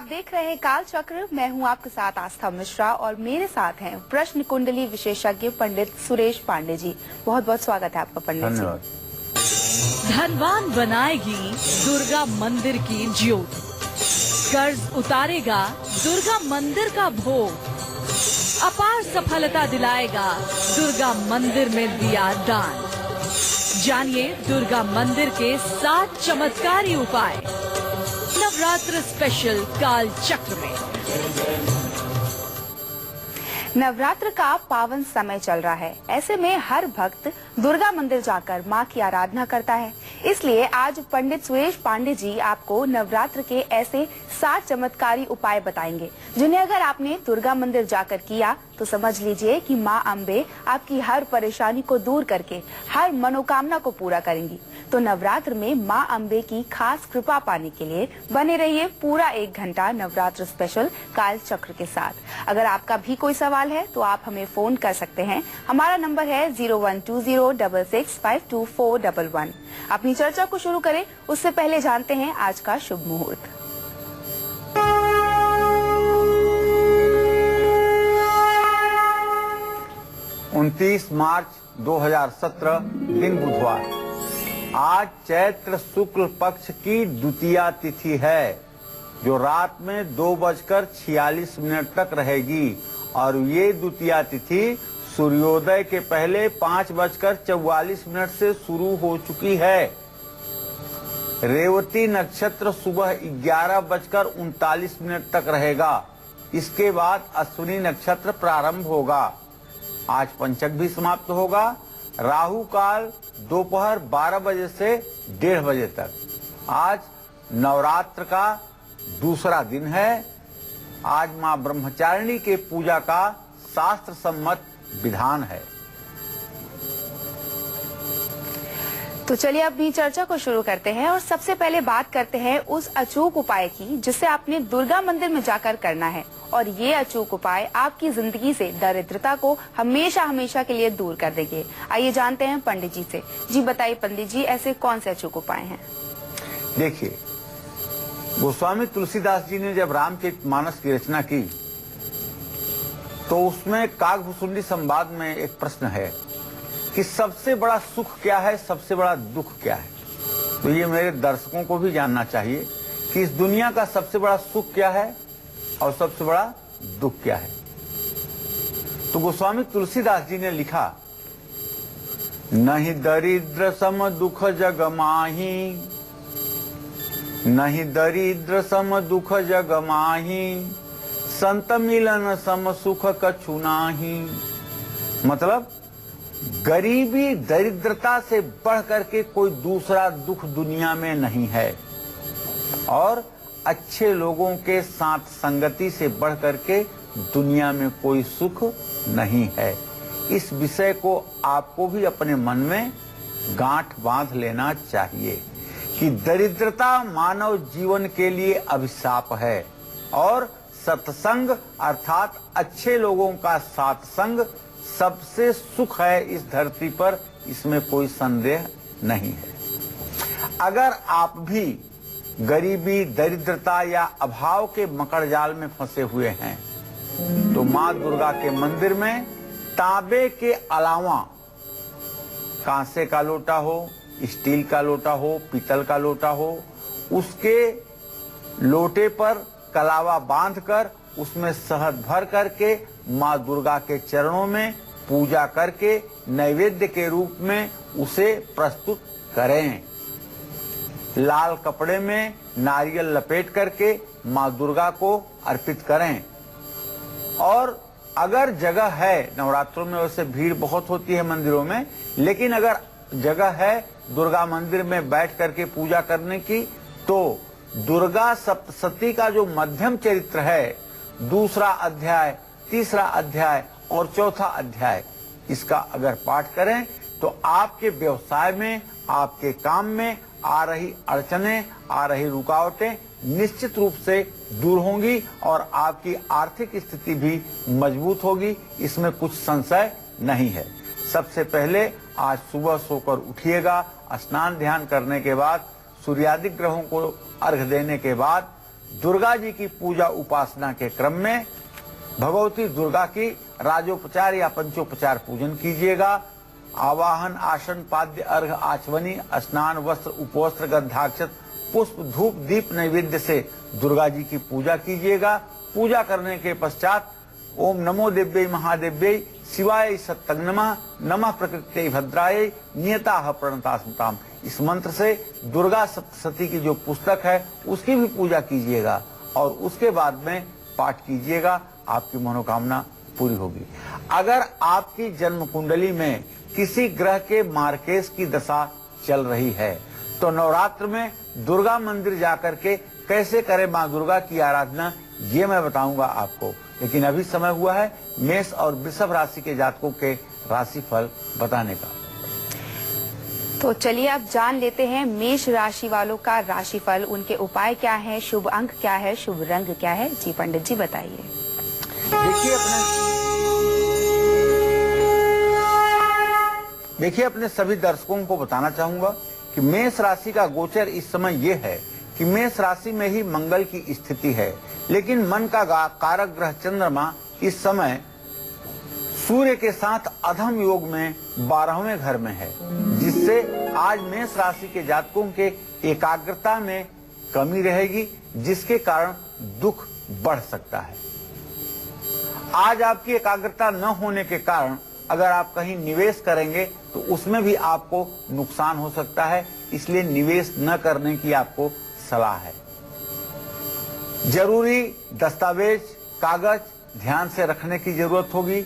देख रहे हैं काल चक्र। मैं हूं आपके साथ आस्था मिश्रा और मेरे साथ हैं प्रश्न कुंडली विशेषज्ञ पंडित सुरेश पांडे जी। बहुत बहुत स्वागत है आपका पंडित जी। धनवान बनाएगी दुर्गा मंदिर की ज्योत, कर्ज उतारेगा दुर्गा मंदिर का भोग, अपार सफलता दिलाएगा दुर्गा मंदिर में दिया दान। जानिए दुर्गा मंदिर के 7 चमत्कारी उपाय नवरात्र स्पेशल काल चक्र में। नवरात्र का पावन समय चल रहा है, ऐसे में हर भक्त दुर्गा मंदिर जाकर मां की आराधना करता है। इसलिए आज पंडित सुरेश पांडे जी आपको नवरात्र के ऐसे 7 चमत्कारी उपाय बताएंगे, जिन्हें अगर आपने दुर्गा मंदिर जाकर किया तो समझ लीजिए कि मां अम्बे आपकी हर परेशानी को दूर करके हर मनोकामना को पूरा करेंगी। तो नवरात्र में मां अम्बे की खास कृपा पाने के लिए बने रहिए पूरा 1 घंटा नवरात्र स्पेशल काल चक्र के साथ। अगर आपका भी कोई सवाल है तो आप हमें फोन कर सकते हैं। हमारा नंबर है 0120665241। अपनी चर्चा को शुरू करें उससे पहले जानते हैं आज का शुभ मुहूर्त। मार्च 2017 दिन बुधवार। आज चैत्र शुक्ल पक्ष की द्वितीया तिथि है, जो रात में 2:46 तक रहेगी और ये द्वितीया तिथि सूर्योदय के पहले 5:44 से शुरू हो चुकी है। रेवती नक्षत्र सुबह 11:39 तक रहेगा। इसके बाद अश्विनी नक्षत्र प्रारंभ होगा। आज पंचक भी समाप्त होगा। राहु काल दोपहर 12 बजे से 1:30 बजे तक। आज नवरात्र का दूसरा दिन है। आज मां ब्रह्मचारिणी के पूजा का शास्त्र सम्मत विधान है। तो चलिए अपनी चर्चा को शुरू करते हैं और सबसे पहले बात करते हैं उस अचूक उपाय की जिसे आपने दुर्गा मंदिर में जाकर करना है। और ये अचूक उपाय आपकी जिंदगी से दरिद्रता को हमेशा हमेशा के लिए दूर कर देंगे। आइए जानते हैं पंडित जी से। जी बताइए पंडित जी, ऐसे कौन से अचूक उपाय हैं? देखिए, गोस्वामी तुलसीदास जी ने जब रामचरितमानस की रचना की तो उसमें काकभूषुंडी संवाद में एक प्रश्न है कि सबसे बड़ा सुख क्या है, सबसे बड़ा दुख क्या है। तो ये मेरे दर्शकों को भी जानना चाहिए कि इस दुनिया का सबसे बड़ा सुख क्या है और सबसे बड़ा दुख क्या है। तो गोस्वामी तुलसीदास जी ने लिखा, नहीं दरिद्र सम दुख जग माही, नहीं दरिद्र सम दुख जग माही, संत मिलन सम सुख कछु नाही। मतलब गरीबी दरिद्रता से बढ़ करके कोई दूसरा दुख दुनिया में नहीं है और अच्छे लोगों के साथ संगति से बढ़ करके दुनिया में कोई सुख नहीं है। इस विषय को आपको भी अपने मन में गांठ बांध लेना चाहिए कि दरिद्रता मानव जीवन के लिए अभिशाप है और सत्संग अर्थात अच्छे लोगों का सात्संग सबसे सुख है इस धरती पर, इसमें कोई संदेह नहीं है। अगर आप भी गरीबी, दरिद्रता या अभाव के मकड़जाल में फंसे हुए हैं तो मां दुर्गा के मंदिर में तांबे के अलावा कांसे का लोटा हो, स्टील का लोटा हो, पीतल का लोटा हो, उसके लोटे पर कलावा बांधकर उसमें शहद भर करके मां दुर्गा के चरणों में पूजा करके नैवेद्य के रूप में उसे प्रस्तुत करें। लाल कपड़े में नारियल लपेट करके मां दुर्गा को अर्पित करें। और अगर जगह है, नवरात्रों में वैसे भीड़ बहुत होती है मंदिरों में, लेकिन अगर जगह है दुर्गा मंदिर में बैठ करके पूजा करने की, तो दुर्गा सप्तशती का जो मध्यम चरित्र है, 2रा अध्याय, 3रा अध्याय और 4था अध्याय, इसका अगर पाठ करें तो आपके व्यवसाय में, आपके काम में आ रही अड़चने, आ रही रुकावटें निश्चित रूप से दूर होंगी और आपकी आर्थिक स्थिति भी मजबूत होगी। इसमें कुछ संशय नहीं है। सबसे पहले आज सुबह सोकर उठिएगा, स्नान ध्यान करने के बाद, सूर्यादि ग्रहों को अर्घ देने के बाद दुर्गा जी की पूजा उपासना के क्रम में भगवती दुर्गा की राजोपचार या पंचोपचार पूजन कीजिएगा। आवाहन, आसन, पाद्य, अर्घ, आचमनी, स्नान, वस्त्र, उपवस्त्र, गंधाक्षत, पुष्प, धूप, दीप, नैवेद्य से दुर्गा जी की पूजा कीजिएगा। पूजा करने के पश्चात ओम नमो देव्यै महादेव्यै शिवाय सत्तंग नमः, नमः प्रकृत्यै भद्रायै नियताः प्रणतास्मताम्, इस मंत्र से दुर्गा सप्तशती की जो पुस्तक है उसकी भी पूजा कीजिएगा और उसके बाद में पाठ कीजिएगा। आपकी मनोकामना पूरी होगी। अगर आपकी जन्म कुंडली में किसी ग्रह के मार्केश की दशा चल रही है तो नवरात्र में दुर्गा मंदिर जाकर के कैसे करें मां दुर्गा की आराधना, ये मैं बताऊंगा आपको। लेकिन अभी समय हुआ है मेष और वृषभ राशि के जातकों के राशिफल बताने का। तो चलिए अब जान लेते हैं मेष राशि वालों का राशिफल। उनके उपाय क्या है, शुभ अंक क्या है, शुभ रंग क्या है? जी पंडित जी बताइए। देखिए अपने सभी दर्शकों को बताना चाहूंगा कि मेष राशि का गोचर इस समय ये है कि मेष राशि में ही मंगल की स्थिति है, लेकिन मन का कारक ग्रह चंद्रमा इस समय सूर्य के साथ अधम योग में 12वें घर में है, जिससे आज मेष राशि के जातकों के एकाग्रता में कमी रहेगी, जिसके कारण दुख बढ़ सकता है। आज आपकी एकाग्रता न होने के कारण अगर आप कहीं निवेश करेंगे तो उसमें भी आपको नुकसान हो सकता है, इसलिए निवेश न करने की आपको सलाह है। जरूरी दस्तावेज, कागज ध्यान से रखने की जरूरत होगी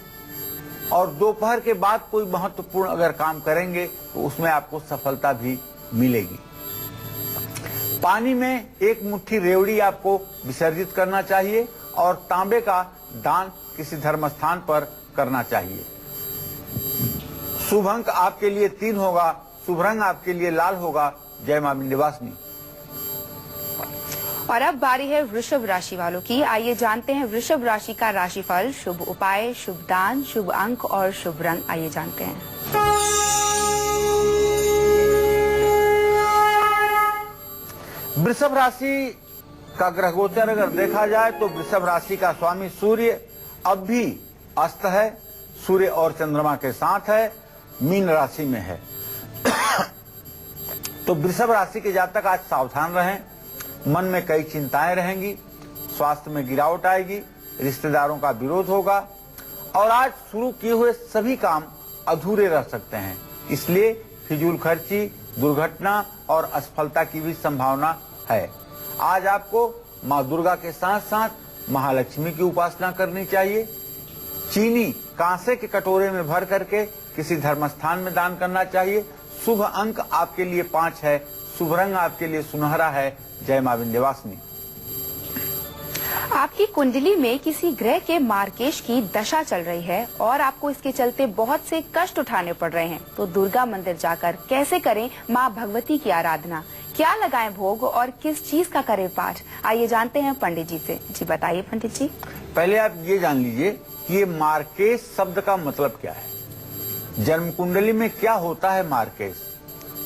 और दोपहर के बाद कोई महत्वपूर्ण अगर काम करेंगे तो उसमें आपको सफलता भी मिलेगी। पानी में एक मुट्ठी रेवड़ी आपको विसर्जित करना चाहिए और तांबे का दान किसी धर्म स्थान पर करना चाहिए। शुभ अंक आपके लिए 3 होगा, शुभ रंग आपके लिए लाल होगा। जय मां विंध्यवासिनी। और अब बारी है वृषभ राशि वालों की। आइए जानते हैं वृषभ राशि का राशिफल, शुभ उपाय, शुभ दान, शुभ अंक और शुभ रंग। आइए जानते हैं। वृषभ राशि का ग्रह गोचर अगर देखा जाए तो वृषभ राशि का स्वामी सूर्य अब भी अस्त है, सूर्य और चंद्रमा के साथ है, मीन राशि में है। तो वृषभ राशि के जातक आज सावधान रहें, मन में कई चिंताएं रहेंगी, स्वास्थ्य में गिरावट आएगी, रिश्तेदारों का विरोध होगा और आज शुरू किए हुए सभी काम अधूरे रह सकते हैं, इसलिए फिजूल खर्ची, दुर्घटना और असफलता की भी संभावना है। आज आपको मां दुर्गा के साथ साथ महालक्ष्मी की उपासना करनी चाहिए। चीनी कांसे के कटोरे में भर करके किसी धर्म स्थान में दान करना चाहिए। शुभ अंक आपके लिए 5 है, शुभ रंग आपके लिए सुनहरा है। जय मां विंध्यवासिनी। आपकी कुंडली में किसी ग्रह के मार्केश की दशा चल रही है और आपको इसके चलते बहुत से कष्ट उठाने पड़ रहे हैं, तो दुर्गा मंदिर जाकर कैसे करें मां भगवती की आराधना, क्या लगाएं भोग और किस चीज का करें पाठ? आइए जानते हैं पंडित जी से। जी बताइए पंडित जी। पहले आप ये जान लीजिए कि ये मार्केश शब्द का मतलब क्या है। जन्म कुंडली में क्या होता है मार्केश?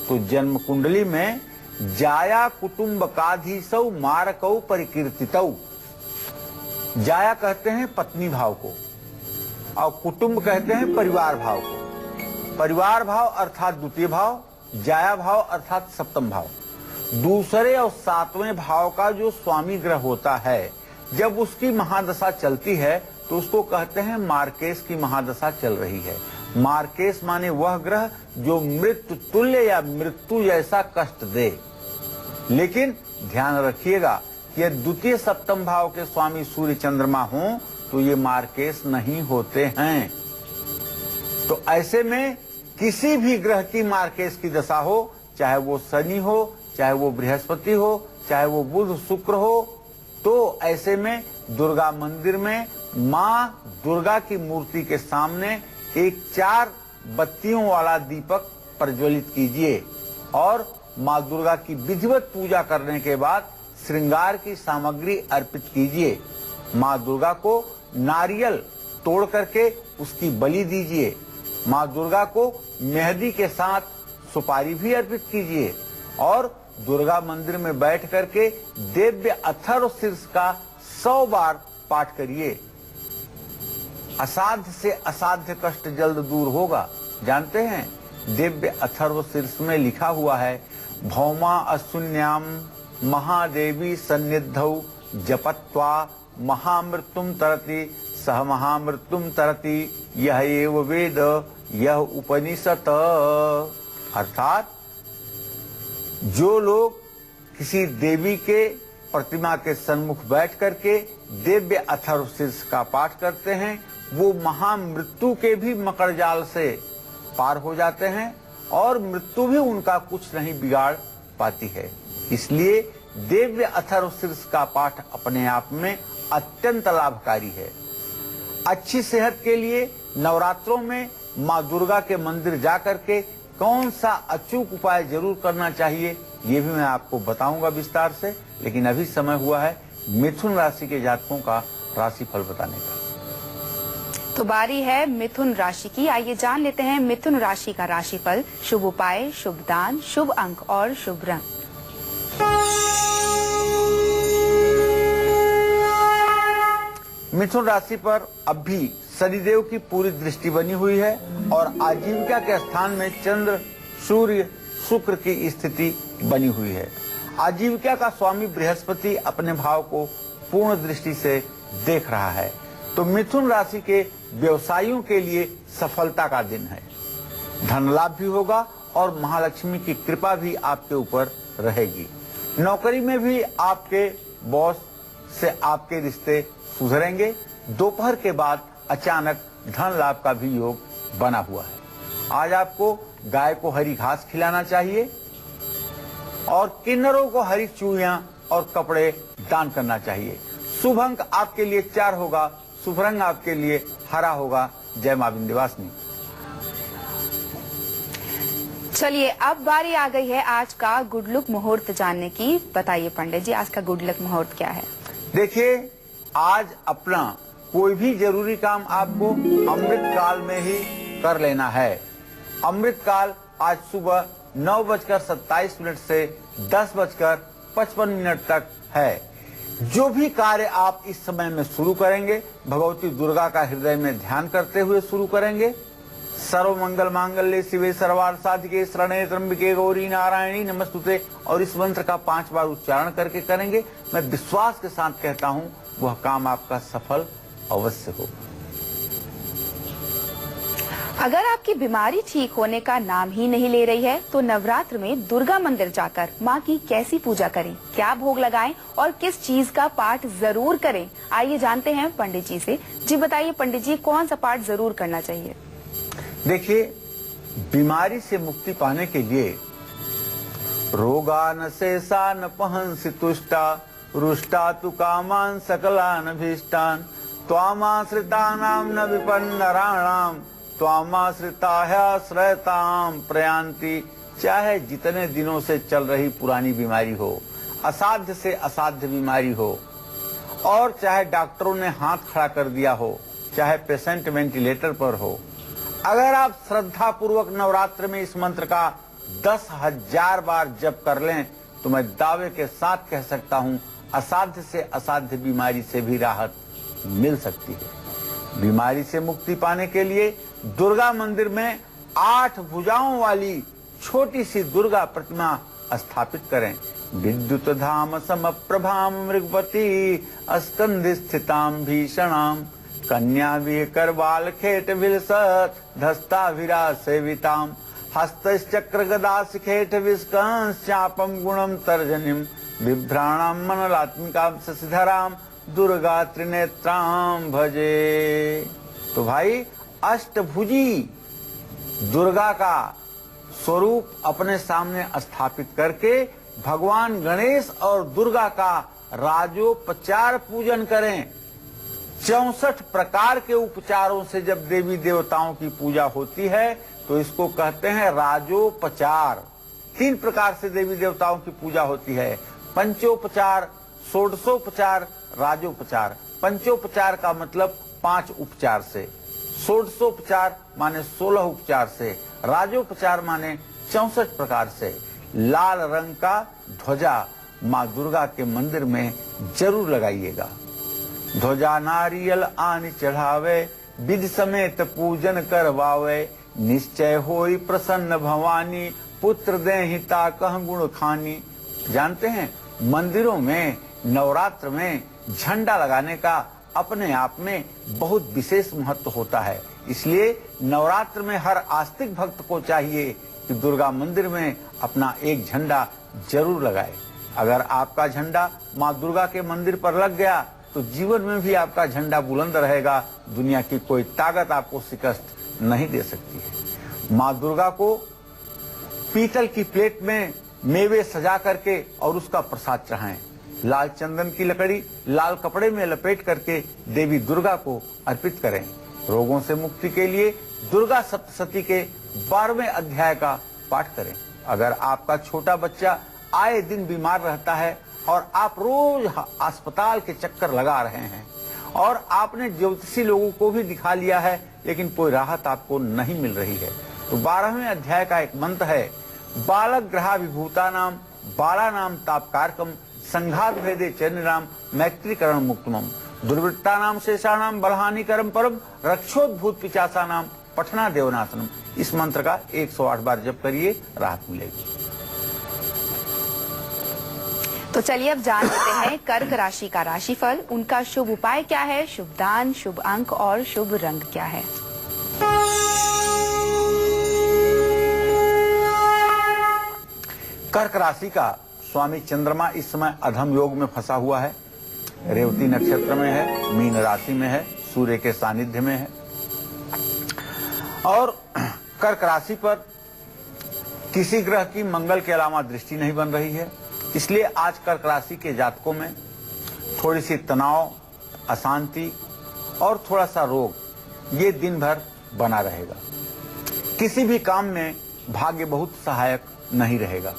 तो जन्म कुंडली में जाया कुटुंबकाधीशौ मारकौ परिकीर्तितौ, जाया कहते हैं पत्नी भाव को और कुटुंब कहते हैं परिवार भाव को। परिवार भाव अर्थात द्वितीय भाव, जाया भाव अर्थात सप्तम भाव। दूसरे और 7वें भाव का जो स्वामी ग्रह होता है, जब उसकी महादशा चलती है तो उसको कहते हैं मार्केश की महादशा चल रही है। मार्केश माने वह ग्रह जो मृत्यु तुल्य या मृत्यु जैसा कष्ट दे। लेकिन ध्यान रखिएगा कि द्वितीय सप्तम भाव के स्वामी सूर्य चंद्रमा हों तो ये मार्केश नहीं होते हैं। तो ऐसे में किसी भी ग्रह की मार्केश की दशा हो, चाहे वो शनि हो, चाहे वो बृहस्पति हो, चाहे वो बुध शुक्र हो, तो ऐसे में दुर्गा मंदिर में मां दुर्गा की मूर्ति के सामने एक 4 बत्तियों वाला दीपक प्रज्वलित कीजिए और मां दुर्गा की विधिवत पूजा करने के बाद श्रृंगार की सामग्री अर्पित कीजिए। मां दुर्गा को नारियल तोड़ करके उसकी बलि दीजिए। मां दुर्गा को मेहंदी के साथ सुपारी भी अर्पित कीजिए और दुर्गा मंदिर में बैठ करके दिव्य अथर्व शीर्ष का 100 बार पाठ करिए। असाध्य से असाध्य कष्ट जल्द दूर होगा। जानते हैं, दिव्य अथर्व शीर्ष में लिखा हुआ है, भौमा अशून्याम महादेवी सन्निधौ जपत्वा महामृत्युम तरति सह महामृत्युम तरति यह एव वेद यह उपनिषद। अर्थात जो लोग किसी देवी के प्रतिमा के सन्मुख बैठ करके दिव्य अथर्व शीर्ष का पाठ करते हैं, वो महामृत्यु के भी मकर जाल से पार हो जाते हैं और मृत्यु भी उनका कुछ नहीं बिगाड़ पाती है। इसलिए दिव्य अथर्व शीर्ष का पाठ अपने आप में अत्यंत लाभकारी है। अच्छी सेहत के लिए नवरात्रों में माँ दुर्गा के मंदिर जाकर के कौन सा अचूक उपाय जरूर करना चाहिए, ये भी मैं आपको बताऊंगा विस्तार से। लेकिन अभी समय हुआ है मिथुन राशि के जातकों का राशिफल बताने का। तो बारी है मिथुन राशि की। आइए जान लेते हैं मिथुन राशि का राशिफल। शुभ उपाय, शुभ दान, शुभ अंक और शुभ रंग। मिथुन राशि पर अब भी शनिदेव की पूरी दृष्टि बनी हुई है और आजीविका के स्थान में चंद्र, सूर्य, शुक्र की स्थिति बनी हुई है। आजीविका का स्वामी बृहस्पति अपने भाव को पूर्ण दृष्टि से देख रहा है। तो मिथुन राशि के व्यवसायियों के लिए सफलता का दिन है। धन लाभ भी होगा और महालक्ष्मी की कृपा भी आपके ऊपर रहेगी। नौकरी में भी आपके बॉस से आपके रिश्ते सुधरेंगे। दोपहर के बाद अचानक धन लाभ का भी योग बना हुआ है। आज आपको गाय को हरी घास खिलाना चाहिए और किन्नरों को हरी चूड़ियां और कपड़े दान करना चाहिए। शुभ अंक आपके लिए 4 होगा। शुभ रंग आपके लिए हरा होगा। जय मां विंध्यवासिनी। चलिए अब बारी आ गई है आज का गुड लक मुहूर्त जानने की। बताइए पंडित जी, आज का गुड लक मुहूर्त क्या है? देखिए, आज अपना कोई भी जरूरी काम आपको अमृत काल में ही कर लेना है। अमृत काल आज सुबह 9:27 से 10:55 तक है। जो भी कार्य आप इस समय में शुरू करेंगे, भगवती दुर्गा का हृदय में ध्यान करते हुए शुरू करेंगे। सर्व मंगल मांगल्ये शिवे सर्वार्थ साधिके शरण्ये त्र्यंबके गौरी नारायणी नमस्तुते, और इस मंत्र का 5 बार उच्चारण करके करेंगे। मैं विश्वास के साथ कहता हूँ वह काम आपका सफल अवश्य हो। अगर आपकी बीमारी ठीक होने का नाम ही नहीं ले रही है तो नवरात्र में दुर्गा मंदिर जाकर माँ की कैसी पूजा करें, क्या भोग लगाएं और किस चीज का पाठ जरूर करें, आइए जानते हैं पंडित जी से। जी बताइए पंडित जी, कौन सा पाठ जरूर करना चाहिए? देखिए, बीमारी से मुक्ति पाने के लिए रोगान शेषा न पहंसि तुष्टा रुष्टा तु कामान सकलान भीष्टान त्वामाश्रितानां न विपन्नराणाम त्वामाश्रिताह्याश्रयताम प्रयांति। चाहे जितने दिनों से चल रही पुरानी बीमारी हो, असाध्य से असाध्य बीमारी हो, और चाहे डॉक्टरों ने हाथ खड़ा कर दिया हो, चाहे पेशेंट वेंटिलेटर पर हो, अगर आप श्रद्धा पूर्वक नवरात्र में इस मंत्र का 10,000 बार जप कर लें तो मैं दावे के साथ कह सकता हूं असाध्य से असाध्य बीमारी से भी राहत मिल सकती है। बीमारी से मुक्ति पाने के लिए दुर्गा मंदिर में 8 भुजाओं वाली छोटी सी दुर्गा प्रतिमा स्थापित करें। विद्युत धाम समप्रभाम मृगवती अस्कंध स्थिताम भीषणाम कन्या विकरवाल खेट विलसत धस्ता विरा सेविताम हस्तचक्र गदा शिखेट विस्कंस चापम गुणम तर्जनिम बिभ्राणाम मनलात्मिकाम शशिधराम दुर्गा त्रिनेत्राम भजे। तो भाई, अष्टभुजी दुर्गा का स्वरूप अपने सामने स्थापित करके भगवान गणेश और दुर्गा का राजोपचार पूजन करें। 64 प्रकार के उपचारों से जब देवी देवताओं की पूजा होती है तो इसको कहते हैं राजोपचार। 3 प्रकार से देवी देवताओं की पूजा होती है, पंचोपचार, षोडशोपचार, राजोपचार। पंचोपचार का मतलब 5 उपचार से, षोडशोपचार माने 16 उपचार से, राजोपचार माने 64 प्रकार से। लाल रंग का ध्वजा माँ दुर्गा के मंदिर में जरूर लगाइएगा। ध्वजा नारियल आन चढ़ावे, विधि समेत पूजन करवावे, निश्चय होई प्रसन्न भवानी, पुत्र देहि ताकह गुण खानी। जानते हैं, मंदिरों में नवरात्र में झंडा लगाने का अपने आप में बहुत विशेष महत्व होता है। इसलिए नवरात्र में हर आस्तिक भक्त को चाहिए कि दुर्गा मंदिर में अपना एक झंडा जरूर लगाए। अगर आपका झंडा माँ दुर्गा के मंदिर पर लग गया तो जीवन में भी आपका झंडा बुलंद रहेगा। दुनिया की कोई ताकत आपको शिकस्त नहीं दे सकती है। माँ दुर्गा को पीतल की प्लेट में मेवे सजा करके और उसका प्रसाद चढ़ाएं। लाल चंदन की लकड़ी लाल कपड़े में लपेट करके देवी दुर्गा को अर्पित करें। रोगों से मुक्ति के लिए दुर्गा सप्तशती के 12वें अध्याय का पाठ करें। अगर आपका छोटा बच्चा आए दिन बीमार रहता है और आप रोज अस्पताल के चक्कर लगा रहे हैं और आपने ज्योतिषी लोगों को भी दिखा लिया है लेकिन कोई राहत आपको नहीं मिल रही है, तो 12वें अध्याय का एक मंत्र है, बालक ग्रहा विभूता नाम बाला नाम तापकारकम संघात भेदे चरनिराम मैत्रीकरण मुक्तमम दुर्वृत्ता नाम शेषा नाम बलहानि करम परम रक्षोद्भूत पिचासा नाम पठना देवनाशनम। इस मंत्र का 108 बार जप करिए, राहत मिलेगी। तो चलिए अब जान लेते हैं कर्क राशि का राशिफल। उनका शुभ उपाय क्या है, शुभ दान, शुभ अंक और शुभ रंग क्या है। कर्क राशि का स्वामी चंद्रमा इस समय अधम योग में फंसा हुआ है। रेवती नक्षत्र में है, मीन राशि में है, सूर्य के सानिध्य में है और कर्क राशि पर किसी ग्रह की मंगल के अलावा दृष्टि नहीं बन रही है। इसलिए आज कर्क राशि के जातकों में थोड़ी सी तनाव, अशांति और थोड़ा सा रोग ये दिन भर बना रहेगा। किसी भी काम में भाग्य बहुत सहायक नहीं रहेगा।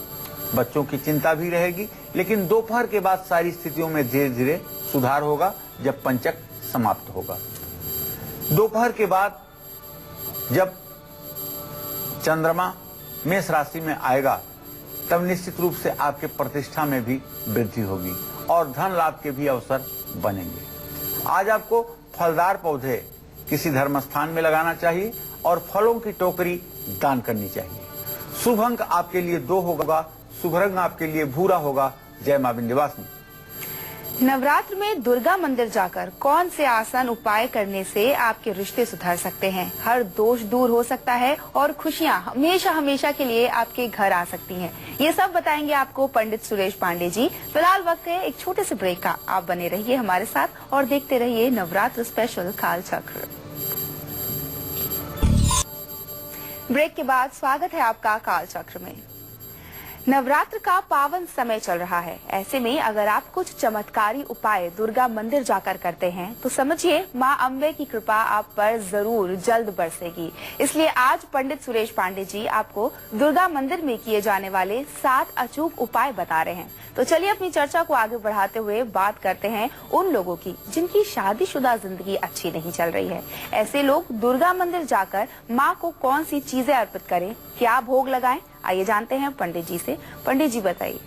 बच्चों की चिंता भी रहेगी, लेकिन दोपहर के बाद सारी स्थितियों में धीरे धीरे सुधार होगा जब पंचक समाप्त होगा। दोपहर के बाद जब चंद्रमा मेष राशि में आएगा तब निश्चित रूप से आपके प्रतिष्ठा में भी वृद्धि होगी और धन लाभ के भी अवसर बनेंगे। आज आपको फलदार पौधे किसी धर्म स्थान में लगाना चाहिए और फलों की टोकरी दान करनी चाहिए। शुभ अंक आपके लिए 2 होगा, शुभ रंग आपके लिए भूरा होगा। जय मां विंध्यवासिनी। नवरात्र में दुर्गा मंदिर जाकर कौन से आसान उपाय करने से आपके रिश्ते सुधर सकते हैं, हर दोष दूर हो सकता है और खुशियां हमेशा हमेशा के लिए आपके घर आ सकती हैं, ये सब बताएंगे आपको पंडित सुरेश पांडे जी। फिलहाल वक्त है एक छोटे से ब्रेक का। आप बने रहिए हमारे साथ और देखते रहिए नवरात्र स्पेशल काल चक्र। ब्रेक के बाद स्वागत है आपका काल चक्र में। नवरात्र का पावन समय चल रहा है। ऐसे में अगर आप कुछ चमत्कारी उपाय दुर्गा मंदिर जाकर करते हैं तो समझिए मां अम्बे की कृपा आप पर जरूर जल्द बरसेगी। इसलिए आज पंडित सुरेश पांडे जी आपको दुर्गा मंदिर में किए जाने वाले 7 अचूक उपाय बता रहे हैं। तो चलिए अपनी चर्चा को आगे बढ़ाते हुए बात करते हैं उन लोगों की जिनकी शादीशुदा जिंदगी अच्छी नहीं चल रही है। ऐसे लोग दुर्गा मंदिर जाकर माँ को कौन सी चीजें अर्पित करें, क्या भोग लगाएं, आइए जानते हैं पंडित जी से। पंडित जी बताइए।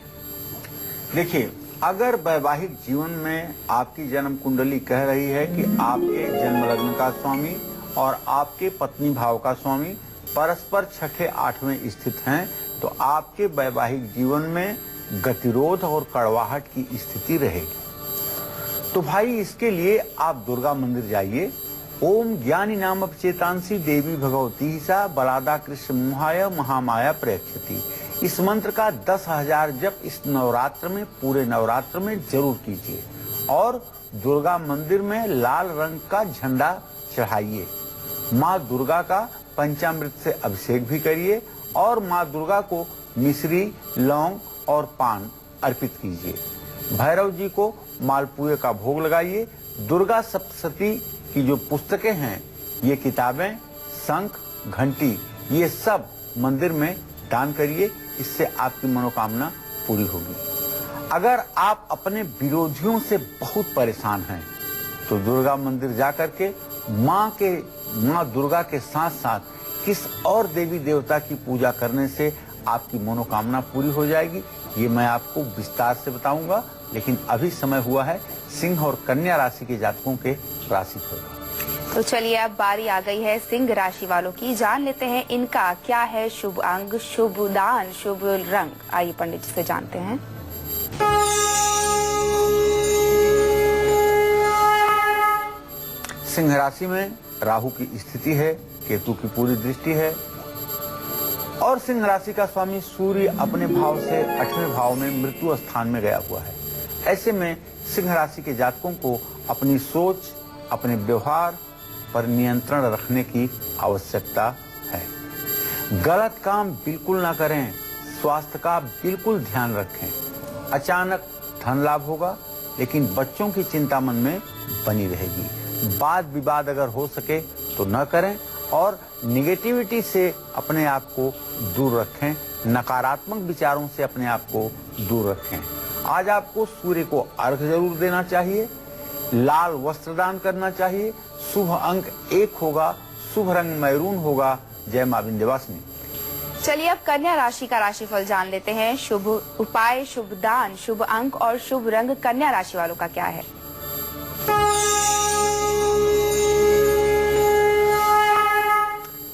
देखिए, अगर वैवाहिक जीवन में आपकी जन्म कुंडली कह रही है कि आपके जन्म लग्न का स्वामी और आपके पत्नी भाव का स्वामी परस्पर 6-8वें स्थित हैं, तो आपके वैवाहिक जीवन में गतिरोध और कड़वाहट की स्थिति रहेगी। तो भाई इसके लिए आप दुर्गा मंदिर जाइए। ओम ज्ञानी नाम चेतांसी देवी भगवती सा बलादा कृष्ण मोहाय महामाया प्रयक्षति। इस मंत्र का 10,000 जप इस नवरात्र में, पूरे नवरात्र में जरूर कीजिए और दुर्गा मंदिर में लाल रंग का झंडा चढ़ाइए। माँ दुर्गा का पंचामृत से अभिषेक भी करिए और माँ दुर्गा को मिश्री, लौंग और पान अर्पित कीजिए। भैरव जी को मालपुए का भोग लगाइए। दुर्गा सप्तशती की जो पुस्तकें हैं, ये किताबें, शंख, घंटी, ये सब मंदिर में दान करिए। इससे आपकी मनोकामना पूरी होगी। अगर आप अपने विरोधियों से बहुत परेशान हैं तो दुर्गा मंदिर जाकर के माँ दुर्गा के साथ साथ किस और देवी देवता की पूजा करने से आपकी मनोकामना पूरी हो जाएगी। ये मैं आपको विस्तार से बताऊंगा, लेकिन अभी समय हुआ है सिंह और कन्या राशि के जातकों के राशिफल का। तो चलिए अब बारी आ गई है सिंह राशि वालों की। जान लेते हैं इनका क्या है शुभ अंग, शुभ दान, शुभ रंग। आइए पंडित जी से जानते हैं। सिंह राशि में राहु की स्थिति है, केतु की पूरी दृष्टि है और सिंह राशि का स्वामी सूर्य अपने भाव से 8वें भाव में मृत्यु स्थान में गया हुआ है। ऐसे में सिंह राशि के जातकों को अपनी सोच, अपने व्यवहार पर नियंत्रण रखने की आवश्यकता है। गलत काम बिल्कुल ना करें, स्वास्थ्य का बिल्कुल ध्यान रखें। अचानक धन लाभ होगा, लेकिन बच्चों की चिंता मन में बनी रहेगी। वाद विवाद अगर हो सके तो न करें और निगेटिविटी से अपने आप को दूर रखें, नकारात्मक विचारों से अपने आप को दूर रखें। आज आपको सूर्य को अर्घ्य जरूर देना चाहिए, लाल वस्त्र दान करना चाहिए। शुभ अंक 1 होगा, शुभ रंग मैरून होगा। जय मां विंध्यवासिनी। चलिए अब कन्या राशि का राशिफल जान लेते हैं। शुभ उपाय, शुभ दान, शुभ अंक और शुभ रंग कन्या राशि वालों का क्या है।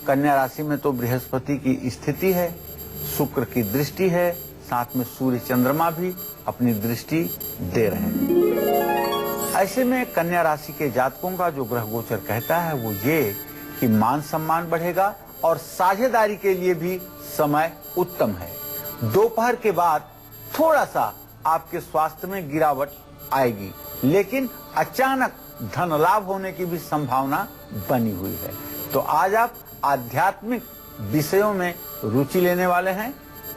कन्या राशि में तो बृहस्पति की स्थिति है, शुक्र की दृष्टि है, साथ में सूर्य चंद्रमा भी अपनी दृष्टि दे रहे हैं। ऐसे में कन्या राशि के जातकों का जो ग्रह गोचर कहता है वो ये कि मान सम्मान बढ़ेगा और साझेदारी के लिए भी समय उत्तम है। दोपहर के बाद थोड़ा सा आपके स्वास्थ्य में गिरावट आएगी, लेकिन अचानक धन लाभ होने की भी संभावना बनी हुई है। तो आज आप आध्यात्मिक विषयों में रुचि लेने वाले हैं।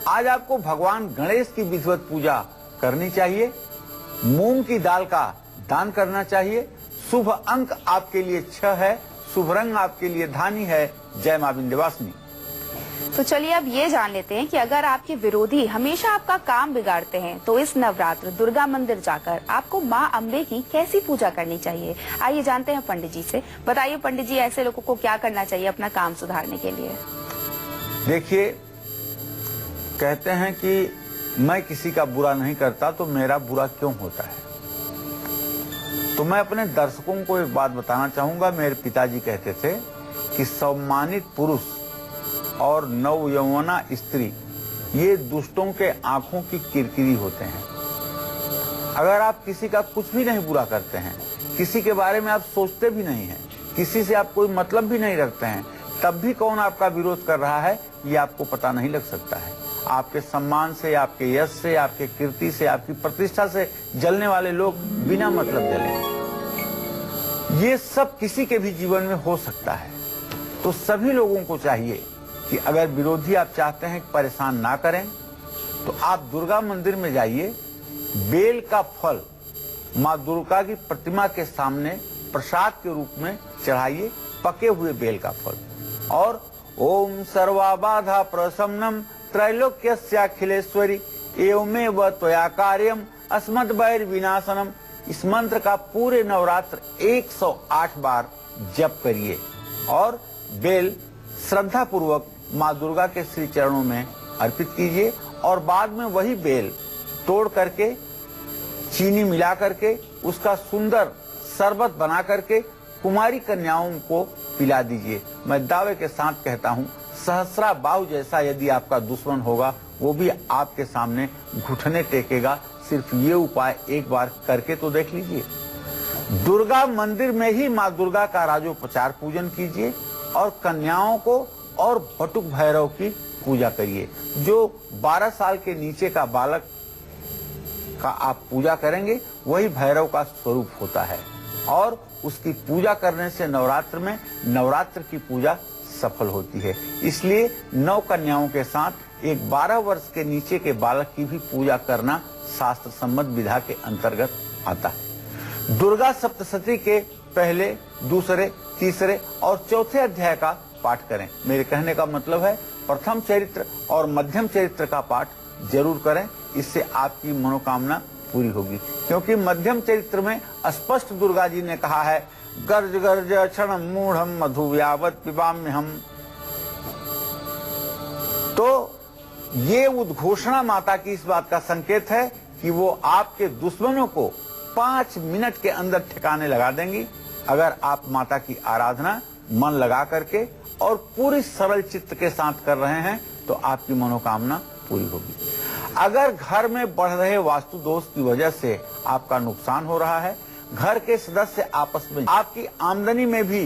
आज आपको भगवान गणेश की विधिवत पूजा करनी चाहिए, मूंग की दाल का दान करना चाहिए। शुभ अंक आपके लिए 6 है, शुभ रंग आपके लिए धानी है। जय मां विंध्यवासिनी। तो चलिए अब ये जान लेते हैं कि अगर आपके विरोधी हमेशा आपका काम बिगाड़ते हैं तो इस नवरात्र दुर्गा मंदिर जाकर आपको मां अम्बे की कैसी पूजा करनी चाहिए। आइए जानते हैं पंडित जी से। बताइए पंडित जी, ऐसे लोगों को क्या करना चाहिए अपना काम सुधारने के लिए। देखिए, कहते हैं कि मैं किसी का बुरा नहीं करता तो मेरा बुरा क्यों होता है। तो मैं अपने दर्शकों को एक बात बताना चाहूंगा। मेरे पिताजी कहते थे कि सम्मानित पुरुष और नवयौवना स्त्री ये दुष्टों के आंखों की किरकिरी होते हैं। अगर आप किसी का कुछ भी नहीं बुरा करते हैं, किसी के बारे में आप सोचते भी नहीं हैं, किसी से आप कोई मतलब भी नहीं रखते हैं, तब भी कौन आपका विरोध कर रहा है ये आपको पता नहीं लग सकता है। आपके सम्मान से, आपके यश से, आपके कीर्ति से, आपकी प्रतिष्ठा से जलने वाले लोग बिना मतलब जलेंगे। ये सब किसी के भी जीवन में हो सकता है। तो सभी लोगों को चाहिए कि अगर विरोधी आप चाहते हैं कि परेशान ना करें तो आप दुर्गा मंदिर में जाइए, बेल का फल माँ दुर्गा की प्रतिमा के सामने प्रसाद के रूप में चढ़ाइए, पके हुए बेल का फल। और ओम सर्वाबाधा प्रशमनम त्रैलोक्यस्याखिलेश्वरी एवमेव त्वया कार्यम अस्मद् वैर विनाशनम। इस मंत्र का पूरे नवरात्र 108 बार जप करिए और बेल श्रद्धा पूर्वक माँ दुर्गा के श्री चरणों में अर्पित कीजिए और बाद में वही बेल तोड़ करके, चीनी मिला करके, उसका सुंदर शरबत बना करके कुमारी कन्याओं को पिला दीजिए। मैं दावे के साथ कहता हूँ, सहस्रा बाहु जैसा यदि आपका दुश्मन होगा वो भी आपके सामने घुटने टेकेगा। सिर्फ ये उपाय एक बार करके तो देख लीजिए। दुर्गा मंदिर में ही माँ दुर्गा का राजोपचार पूजन कीजिए और कन्याओं को और बटुक भैरव की पूजा करिए। जो 12 साल के नीचे का बालक का आप पूजा करेंगे वही भैरव का स्वरूप होता है और उसकी पूजा करने से नवरात्र में नवरात्र की पूजा सफल होती है। इसलिए 9 कन्याओं के साथ एक 12 वर्ष के नीचे के बालक की भी पूजा करना शास्त्र सम्मत विधा के अंतर्गत आता है। दुर्गा सप्तशती के पहले, दूसरे, तीसरे और चौथे अध्याय का पाठ करें। मेरे कहने का मतलब है प्रथम चरित्र और मध्यम चरित्र का पाठ जरूर करें, इससे आपकी मनोकामना पूरी होगी। क्योंकि मध्यम चरित्र में स्पष्ट दुर्गा जी ने कहा है, गर्ज गर्ज क्षण मूढ़म मधु व्यावत पिबाम्य हम। तो ये उद्घोषणा माता की इस बात का संकेत है कि वो आपके दुश्मनों को 5 मिनट के अंदर ठिकाने लगा देंगी, अगर आप माता की आराधना मन लगा करके और पूरी सरल चित्त के साथ कर रहे हैं तो आपकी मनोकामना पूरी होगी। अगर घर में बढ़ रहे वास्तु दोष की वजह से आपका नुकसान हो रहा है, घर के सदस्य आपस में, आपकी आमदनी में भी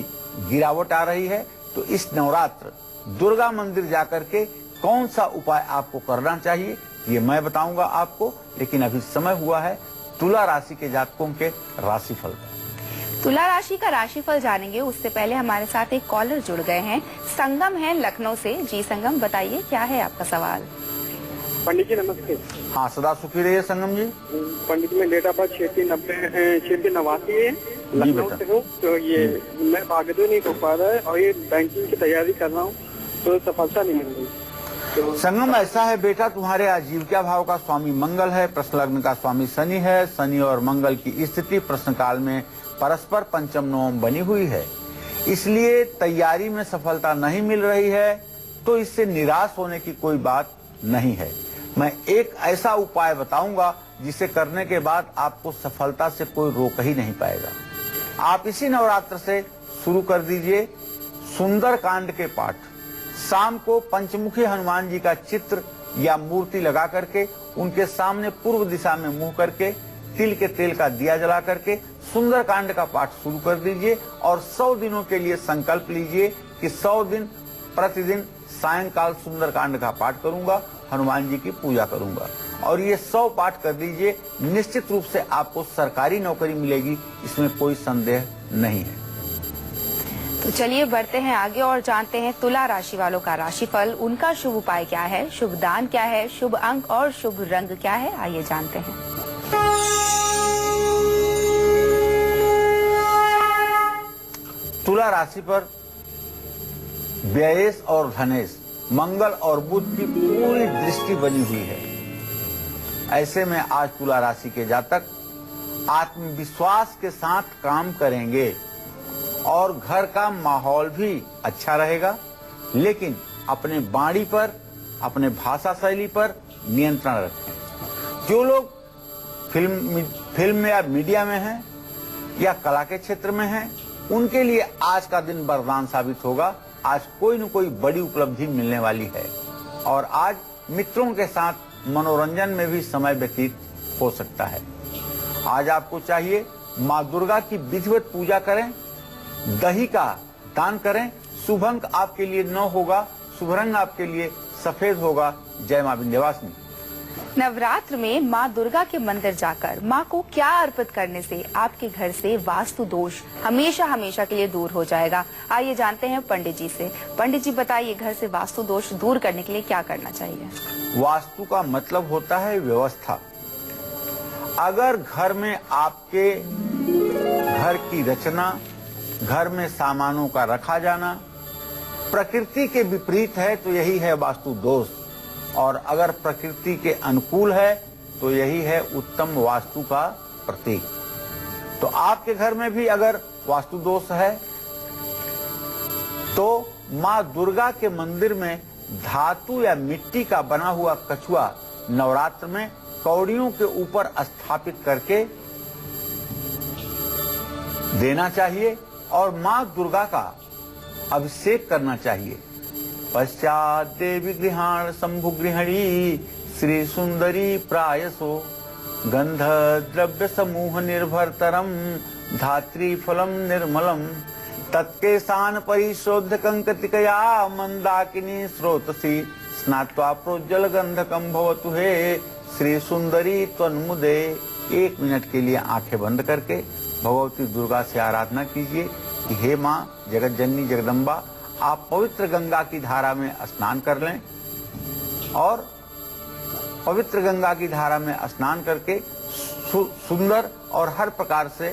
गिरावट आ रही है, तो इस नवरात्र दुर्गा मंदिर जाकर के कौन सा उपाय आपको करना चाहिए ये मैं बताऊंगा आपको। लेकिन अभी समय हुआ है तुला राशि के जातकों के राशिफल का। तुला राशि का राशिफल जानेंगे उससे पहले हमारे साथ एक कॉलर जुड़ गए हैं। संगम है लखनऊ से। जी संगम, बताइए क्या है आपका सवाल। पंडित जी नमस्ते। हाँ, सदा सुखी रहिए संगम जी। पंडित जी, मैं डेट ऑफ बर्थ 8689 है, लखनऊ से हूँ। तो ये मैं भागदौड़ नहीं हो पा रहा है और ये बैंकिंग की तैयारी कर रहा हूँ तो सफलता नहीं मिल रही। तो संगम, ऐसा है बेटा, तुम्हारे आजीविका भाव का स्वामी मंगल है, प्रश्न लग्न का स्वामी शनि है। शनि और मंगल की स्थिति प्रश्न काल में परस्पर पंचम नवम बनी हुई है, इसलिए तैयारी में सफलता नहीं मिल रही है। तो इससे निराश होने की कोई बात नहीं है। मैं एक ऐसा उपाय बताऊंगा जिसे करने के बाद आपको सफलता से कोई रोक ही नहीं पाएगा। आप इसी नवरात्र से शुरू कर दीजिए सुंदर कांड के पाठ। शाम को पंचमुखी हनुमान जी का चित्र या मूर्ति लगा करके उनके सामने पूर्व दिशा में मुंह करके तिल के तेल का दिया जला करके सुंदर कांड का पाठ शुरू कर दीजिए और 100 दिनों के लिए संकल्प लीजिए कि 100 दिन प्रतिदिन सायंकाल सुंदर कांड का पाठ करूंगा, हनुमान जी की पूजा करूंगा। और ये 100 पाठ कर दीजिए, निश्चित रूप से आपको सरकारी नौकरी मिलेगी, इसमें कोई संदेह नहीं है। तो चलिए बढ़ते हैं आगे और जानते हैं तुला राशि वालों का राशिफल। उनका शुभ उपाय क्या है, शुभ दान क्या है, शुभ अंक और शुभ रंग क्या है, आइए जानते हैं। तुला राशि पर व्ययेश और धनेश, मंगल और बुध की पूरी दृष्टि बनी हुई है। ऐसे में आज तुला राशि के जातक आत्मविश्वास के साथ काम करेंगे और घर का माहौल भी अच्छा रहेगा, लेकिन अपने वाणी पर, अपने भाषा शैली पर नियंत्रण रखें। जो लोग फिल्म या मीडिया में हैं या कला के क्षेत्र में हैं, उनके लिए आज का दिन वरदान साबित होगा। आज कोई न कोई बड़ी उपलब्धि मिलने वाली है और आज मित्रों के साथ मनोरंजन में भी समय व्यतीत हो सकता है। आज आपको चाहिए माँ दुर्गा की विधिवत पूजा करें, दही का दान करें। शुभ अंक आपके लिए 9 होगा, शुभ रंग आपके लिए सफेद होगा। जय माँ विंध्यवासिनी। नवरात्र में माँ दुर्गा के मंदिर जाकर माँ को क्या अर्पित करने से आपके घर से वास्तु दोष हमेशा हमेशा के लिए दूर हो जाएगा, आइए जानते हैं पंडित जी से। पंडित जी बताइए, घर से वास्तु दोष दूर करने के लिए क्या करना चाहिए। वास्तु का मतलब होता है व्यवस्था। अगर घर में आपके घर की रचना, घर में सामानों का रखा जाना प्रकृति के विपरीत है तो यही है वास्तु दोष, और अगर प्रकृति के अनुकूल है तो यही है उत्तम वास्तु का प्रतीक। तो आपके घर में भी अगर वास्तु दोष है तो माँ दुर्गा के मंदिर में धातु या मिट्टी का बना हुआ कछुआ नवरात्र में कौड़ियों के ऊपर स्थापित करके देना चाहिए और माँ दुर्गा का अभिषेक करना चाहिए। पश्चात देवी गृहाण शंभु गृहिणी श्री सुंदरी प्रायसो गंध द्रव्य समूह निर्भरतरम धात्री फलम निर्मलम तत्केशान परिशोध कंकतिकया मंदाकिनी स्रोतसी स्नात्वा प्रोज्जल गंधकम भवतु हे श्री सुंदरी त्वन्मुदे। 1 मिनट के लिए आंखें बंद करके भगवती दुर्गा से आराधना कीजिए कि हे माँ जगत जननी जगदम्बा, आप पवित्र गंगा की धारा में स्नान कर लें और पवित्र गंगा की धारा में स्नान करके सुंदर और हर प्रकार से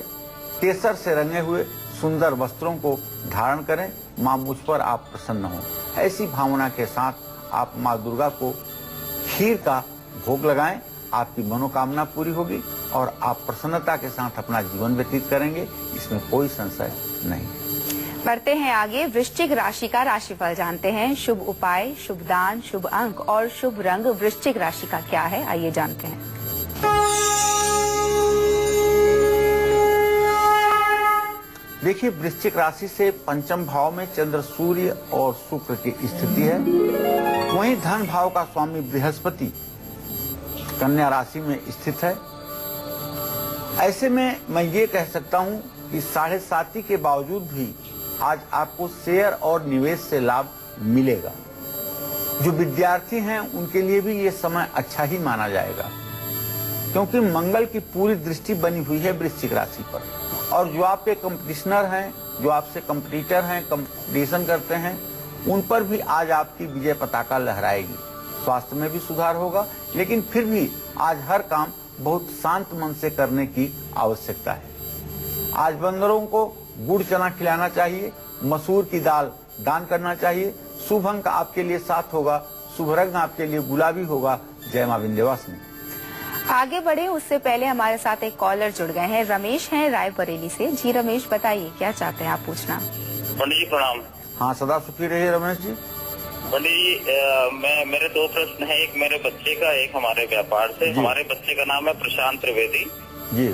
केसर से रंगे हुए सुंदर वस्त्रों को धारण करें। माँ मुझ पर आप प्रसन्न हो, ऐसी भावना के साथ आप माँ दुर्गा को खीर का भोग लगाएं। आपकी मनोकामना पूरी होगी और आप प्रसन्नता के साथ अपना जीवन व्यतीत करेंगे, इसमें कोई संशय नहीं। बढ़ते हैं आगे। वृश्चिक राशि का राशिफल जानते हैं। शुभ उपाय, शुभ दान, शुभ अंक और शुभ रंग वृश्चिक राशि का क्या है, आइए जानते हैं। देखिए, वृश्चिक राशि से पंचम भाव में चंद्र, सूर्य और शुक्र की स्थिति है। वहीं धन भाव का स्वामी बृहस्पति कन्या राशि में स्थित है। ऐसे में मैं ये कह सकता हूं कि 7.5 के बावजूद भी आज आपको शेयर और निवेश से लाभ मिलेगा। जो विद्यार्थी हैं उनके लिए भी ये समय अच्छा ही माना जाएगा, क्योंकि मंगल की पूरी दृष्टि बनी हुई है वृश्चिक राशि पर। और जो आपके कंपटीशनर हैं, जो आपसे कंपटीटर हैं, कंपटीशन करते हैं, उन पर भी आज आपकी विजय पताका लहराएगी। स्वास्थ्य में भी सुधार होगा, लेकिन फिर भी आज हर काम बहुत शांत मन से करने की आवश्यकता है। आज बंदरों को गुड़ चना खिलाना चाहिए, मसूर की दाल दान करना चाहिए। शुभ अंक आपके लिए 7 होगा, शुभ रंग आपके लिए गुलाबी होगा। जय मां विंध्यवासिनी। आगे बढ़े उससे पहले हमारे साथ एक कॉलर जुड़ गए हैं। रमेश हैं रायबरेली से। जी रमेश, बताइए क्या चाहते हैं आप पूछना। पंडित जी प्रणाम। हाँ, सदा सुखी रहिए रमेश जी। पंडित जी, मेरे 2 प्रश्न है, एक मेरे बच्चे का, एक हमारे व्यापार से। हमारे बच्चे का नाम है प्रशांत त्रिवेदी जी।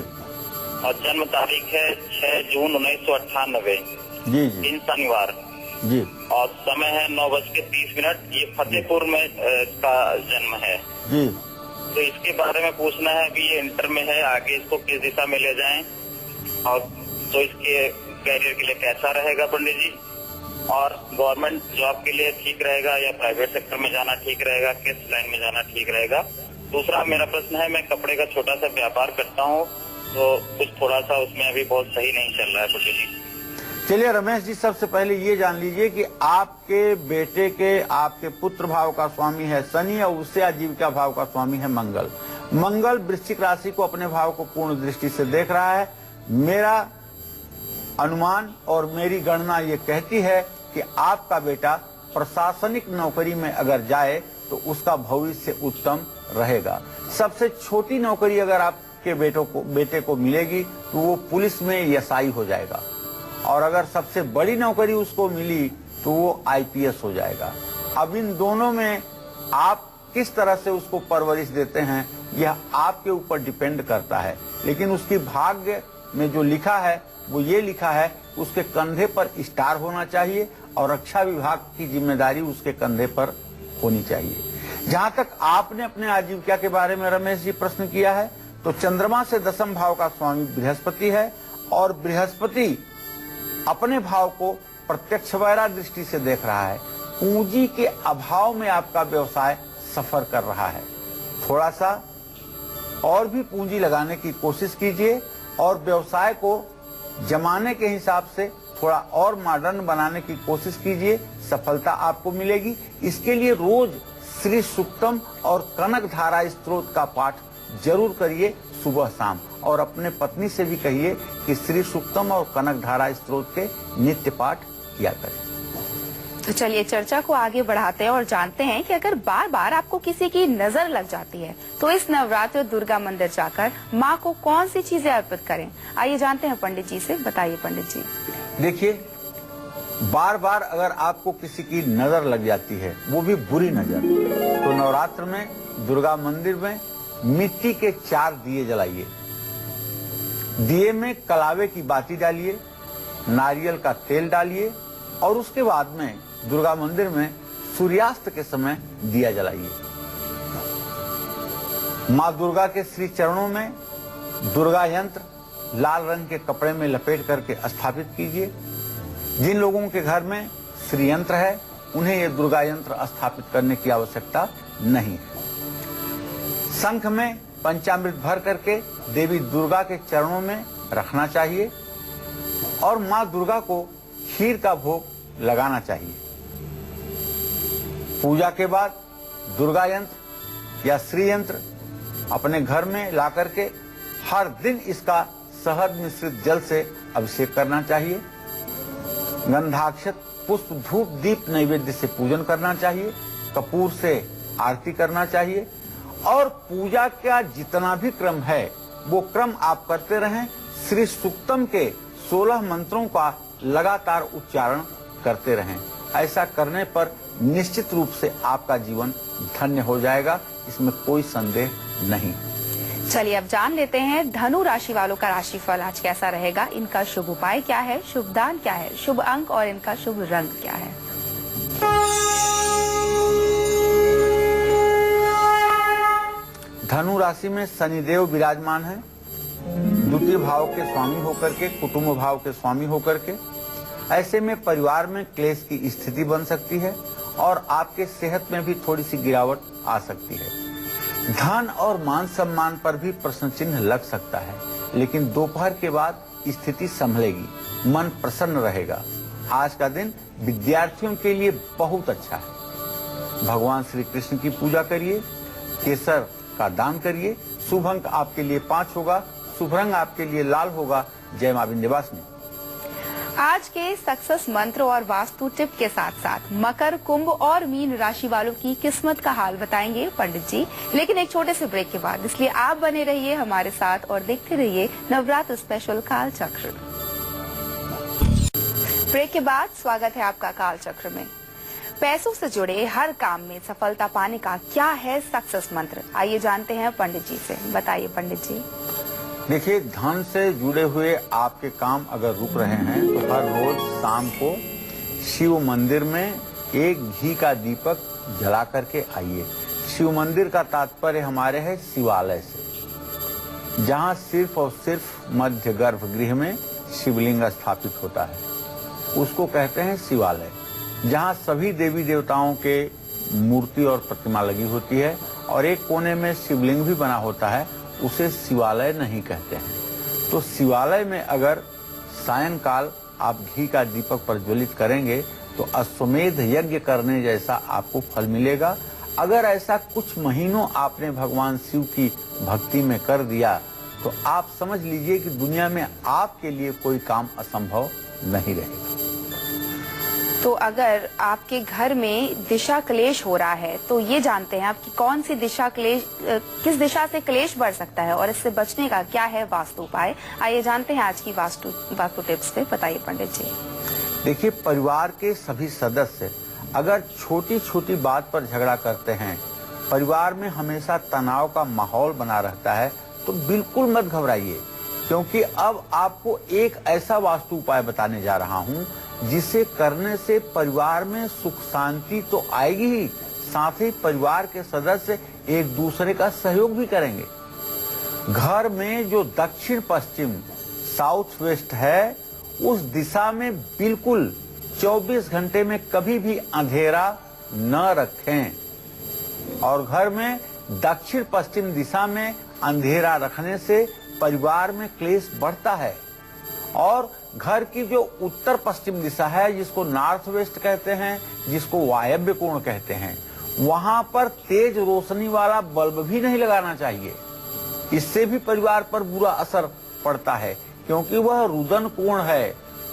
और जन्म तारीख है 6 जून 1998। जी जी। दिन शनिवार जी। और समय है 9:30। ये फतेहपुर में इसका जन्म है जी। तो इसके बारे में पूछना है कि ये इंटर में है, आगे इसको किस दिशा में ले जाएं और तो इसके कैरियर के लिए कैसा रहेगा पंडित जी, और गवर्नमेंट जॉब के लिए ठीक रहेगा या प्राइवेट सेक्टर में जाना ठीक रहेगा, किस लाइन में जाना ठीक रहेगा। दूसरा मेरा प्रश्न है, मैं कपड़े का छोटा सा व्यापार करता हूँ, तो कुछ थोड़ा सा उसमें अभी बहुत सही नहीं चल रहा है पंडित जी। चलिए रमेश जी, सबसे पहले ये जान लीजिए कि आपके बेटे के आपके पुत्र भाव का स्वामी है शनि और उससे आजीविका भाव का स्वामी है मंगल। मंगल वृश्चिक राशि को अपने भाव को पूर्ण दृष्टि से देख रहा है। मेरा अनुमान और मेरी गणना ये कहती है कि आपका बेटा प्रशासनिक नौकरी में अगर जाए तो उसका भविष्य उत्तम रहेगा। सबसे छोटी नौकरी अगर आपके बेटे को मिलेगी तो वो पुलिस में एएसआई हो जाएगा, और अगर सबसे बड़ी नौकरी उसको मिली तो वो आईपीएस हो जाएगा। अब इन दोनों में आप किस तरह से उसको परवरिश देते हैं यह आपके ऊपर डिपेंड करता है, लेकिन उसकी भाग्य में जो लिखा है वो ये लिखा है उसके कंधे पर स्टार होना चाहिए और रक्षा विभाग की जिम्मेदारी उसके कंधे पर होनी चाहिए। जहां तक आपने अपने आजीविका के बारे में रमेश जी प्रश्न किया है, तो चंद्रमा से 10वें भाव का स्वामी बृहस्पति है और बृहस्पति अपने भाव को प्रत्यक्ष वैरा दृष्टि से देख रहा है। पूंजी के अभाव में आपका व्यवसाय सफर कर रहा है। थोड़ा सा और भी पूंजी लगाने की कोशिश कीजिए और व्यवसाय को जमाने के हिसाब से थोड़ा और मॉडर्न बनाने की कोशिश कीजिए, सफलता आपको मिलेगी। इसके लिए रोज श्री सूक्तम और कनक धारा स्त्रोत का पाठ जरूर करिए सुबह शाम, और अपने पत्नी से भी कहिए कि श्री सूक्तम और कनक धारा स्त्रोत के नित्य पाठ किया करें। तो चलिए चर्चा को आगे बढ़ाते हैं और जानते हैं कि अगर बार बार आपको किसी की नजर लग जाती है तो इस नवरात्र दुर्गा मंदिर जाकर माँ को कौन सी चीजें अर्पित करें। आइए जानते हैं पंडित जी से। बताइए पंडित जी। देखिए, बार बार अगर आपको किसी की नजर लग जाती है, वो भी बुरी नजर, तो नवरात्र में दुर्गा मंदिर में मिट्टी के 4 दिए जलाइए। दिए में कलावे की बाती डालिए, नारियल का तेल डालिए और उसके बाद में दुर्गा मंदिर में सूर्यास्त के समय दिया जलाइए। माँ दुर्गा के श्री चरणों में दुर्गा यंत्र लाल रंग के कपड़े में लपेट करके स्थापित कीजिए। जिन लोगों के घर में श्री यंत्र है उन्हें यह दुर्गा यंत्र स्थापित करने की आवश्यकता नहीं है। शंख में पंचामृत भर करके देवी दुर्गा के चरणों में रखना चाहिए और माँ दुर्गा को खीर का भोग लगाना चाहिए। पूजा के बाद दुर्गा यंत्र या श्री यंत्र अपने घर में ला करके हर दिन इसका शहद मिश्रित जल से अभिषेक करना चाहिए। गंधाक्षत पुष्प धूप दीप नैवेद्य से पूजन करना चाहिए। कपूर से आरती करना चाहिए और पूजा का जितना भी क्रम है वो क्रम आप करते रहें। श्री सूक्तम के 16 मंत्रों का लगातार उच्चारण करते रहें। ऐसा करने पर निश्चित रूप से आपका जीवन धन्य हो जाएगा, इसमें कोई संदेह नहीं। चलिए अब जान लेते हैं धनु राशि वालों का राशिफल आज कैसा रहेगा। इनका शुभ उपाय क्या है, शुभ दान क्या है, शुभ अंक और इनका शुभ रंग क्या है। धनु राशि में शनिदेव विराजमान है, द्वितीय भाव के स्वामी होकर के, कुटुंब भाव के स्वामी होकर के। ऐसे में परिवार में क्लेश की स्थिति बन सकती है और आपके सेहत में भी थोड़ी सी गिरावट आ सकती है। धन और मान सम्मान पर भी प्रश्न चिन्ह लग सकता है, लेकिन दोपहर के बाद स्थिति संभलेगी, मन प्रसन्न रहेगा। आज का दिन विद्यार्थियों के लिए बहुत अच्छा है। भगवान श्री कृष्ण की पूजा करिए, केसर का दान करिए। शुभ अंक आपके लिए 5 होगा, शुभ रंग आपके लिए लाल होगा। जय मां विंध्यवासिनी। आज के सक्सेस मंत्र और वास्तु टिप के साथ साथ मकर, कुंभ और मीन राशि वालों की किस्मत का हाल बताएंगे पंडित जी, लेकिन एक छोटे से ब्रेक के बाद। इसलिए आप बने रहिए हमारे साथ और देखते रहिए नवरात्र स्पेशल काल चक्र। ब्रेक के बाद स्वागत है आपका काल चक्र में। पैसों से जुड़े हर काम में सफलता पाने का क्या है सक्सेस मंत्र, आइए जानते हैं पंडित जी से। बताइए पंडित जी। देखिए, धन से जुड़े हुए आपके काम अगर रुक रहे हैं तो हर रोज शाम को शिव मंदिर में एक घी का दीपक जला करके आइए। शिव मंदिर का तात्पर्य हमारे है शिवालय से, जहां सिर्फ और सिर्फ मध्य गर्भगृह में शिवलिंग स्थापित होता है, उसको कहते हैं शिवालय। जहां सभी देवी देवताओं के मूर्ति और प्रतिमा लगी होती है और एक कोने में शिवलिंग भी बना होता है, उसे शिवालय नहीं कहते हैं। तो शिवालय में अगर सायंकाल आप घी का दीपक प्रज्वलित करेंगे तो अश्वमेध यज्ञ करने जैसा आपको फल मिलेगा। अगर ऐसा कुछ महीनों आपने भगवान शिव की भक्ति में कर दिया तो आप समझ लीजिए कि दुनिया में आपके लिए कोई काम असंभव नहीं रहेगा। तो अगर आपके घर में दिशा क्लेश हो रहा है तो ये जानते हैं आपकी कौन सी दिशा क्लेश, किस दिशा से क्लेश बढ़ सकता है और इससे बचने का क्या है वास्तु उपाय, आइए जानते हैं आज की वास्तु टिप्स पे। बताइए पंडित जी। देखिए, परिवार के सभी सदस्य अगर छोटी छोटी बात पर झगड़ा करते हैं, परिवार में हमेशा तनाव का माहौल बना रहता है, तो बिल्कुल मत घबराइए, क्योंकि अब आपको एक ऐसा वास्तु उपाय बताने जा रहा हूँ जिसे करने से परिवार में सुख शांति तो आएगी ही, साथ ही परिवार के सदस्य एक दूसरे का सहयोग भी करेंगे। घर में जो दक्षिण पश्चिम साउथ वेस्ट है, उस दिशा में बिल्कुल 24 घंटे में कभी भी अंधेरा न रखें। और घर में दक्षिण पश्चिम दिशा में अंधेरा रखने से परिवार में क्लेश बढ़ता है। और घर की जो उत्तर पश्चिम दिशा है, जिसको नॉर्थ वेस्ट कहते हैं, जिसको वायव्य कोण कहते हैं, वहां पर तेज रोशनी वाला बल्ब भी नहीं लगाना चाहिए। इससे भी परिवार पर बुरा असर पड़ता है, क्योंकि वह रुदन कोण है,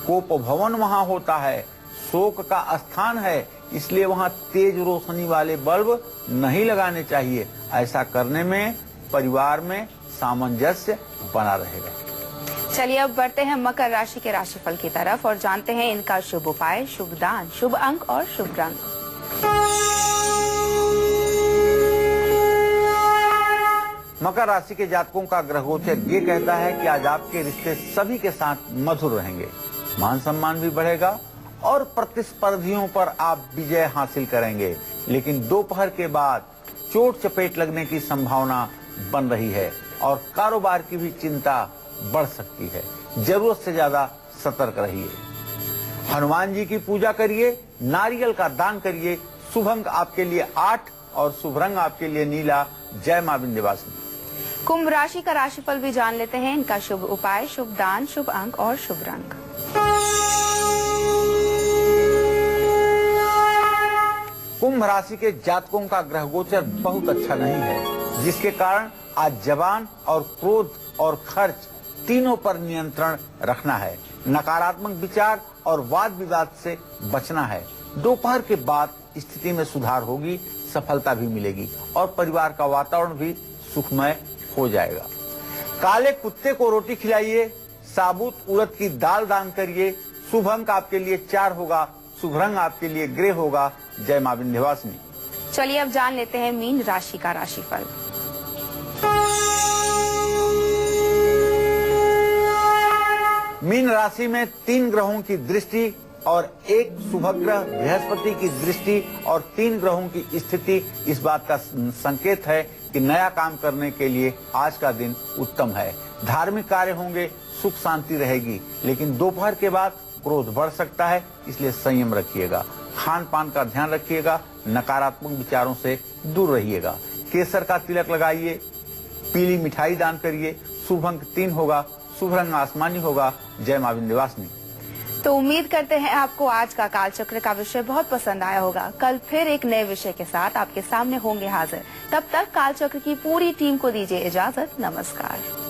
कोप भवन वहां होता है, शोक का स्थान है, इसलिए वहां तेज रोशनी वाले बल्ब नहीं लगाने चाहिए। ऐसा करने में परिवार में सामंजस्य बना रहेगा। चलिए अब बढ़ते हैं मकर राशि के राशिफल की तरफ और जानते हैं इनका शुभ उपाय, शुभ दान, शुभ अंक और शुभ रंग। मकर राशि के जातकों का ग्रह गोचर ये कहता है कि आज आपके रिश्ते सभी के साथ मधुर रहेंगे, मान सम्मान भी बढ़ेगा और प्रतिस्पर्धियों पर आप विजय हासिल करेंगे। लेकिन दोपहर के बाद चोट चपेट लगने की संभावना बन रही है और कारोबार की भी चिंता बढ़ सकती है। जरूरत से ज्यादा सतर्क रहिए। हनुमान जी की पूजा करिए, नारियल का दान करिए। शुभ अंक आपके लिए 8 और शुभ रंग आपके लिए नीला। जय मां विंध्यवासिनी। कुंभ राशि का राशिफल भी जान लेते हैं। इनका शुभ उपाय, शुभ दान, शुभ अंक और शुभ रंग। कुंभ राशि के जातकों का ग्रह गोचर बहुत अच्छा नहीं है, जिसके कारण आज जबान और क्रोध और खर्च तीनों पर नियंत्रण रखना है। नकारात्मक विचार और वाद विवाद से बचना है। दोपहर के बाद स्थिति में सुधार होगी, सफलता भी मिलेगी और परिवार का वातावरण भी सुखमय हो जाएगा। काले कुत्ते को रोटी खिलाइए, साबुत उड़द की दाल दान करिए। शुभ अंक आपके लिए 4 होगा, शुभ रंग आपके लिए ग्रे होगा। जय मां विंध्यवासिनी। चलिए अब जान लेते हैं मीन राशि का राशिफल। मीन राशि में 3 ग्रहों की दृष्टि और एक शुभग्रह बृहस्पति की दृष्टि और 3 ग्रहों की स्थिति इस बात का संकेत है कि नया काम करने के लिए आज का दिन उत्तम है। धार्मिक कार्य होंगे, सुख शांति रहेगी, लेकिन दोपहर के बाद क्रोध बढ़ सकता है, इसलिए संयम रखिएगा। खान पान का ध्यान रखिएगा, नकारात्मक विचारों से दूर रहिएगा। केसर का तिलक लगाइए, पीली मिठाई दान करिए। शुभ अंक 3 होगा, शुभ रंग आसमानी होगा। जय मां विंध्यवासिनी। तो उम्मीद करते हैं आपको आज का कालचक्र का विषय बहुत पसंद आया होगा। कल फिर एक नए विषय के साथ आपके सामने होंगे हाजिर। तब तक कालचक्र की पूरी टीम को दीजिए इजाजत। नमस्कार।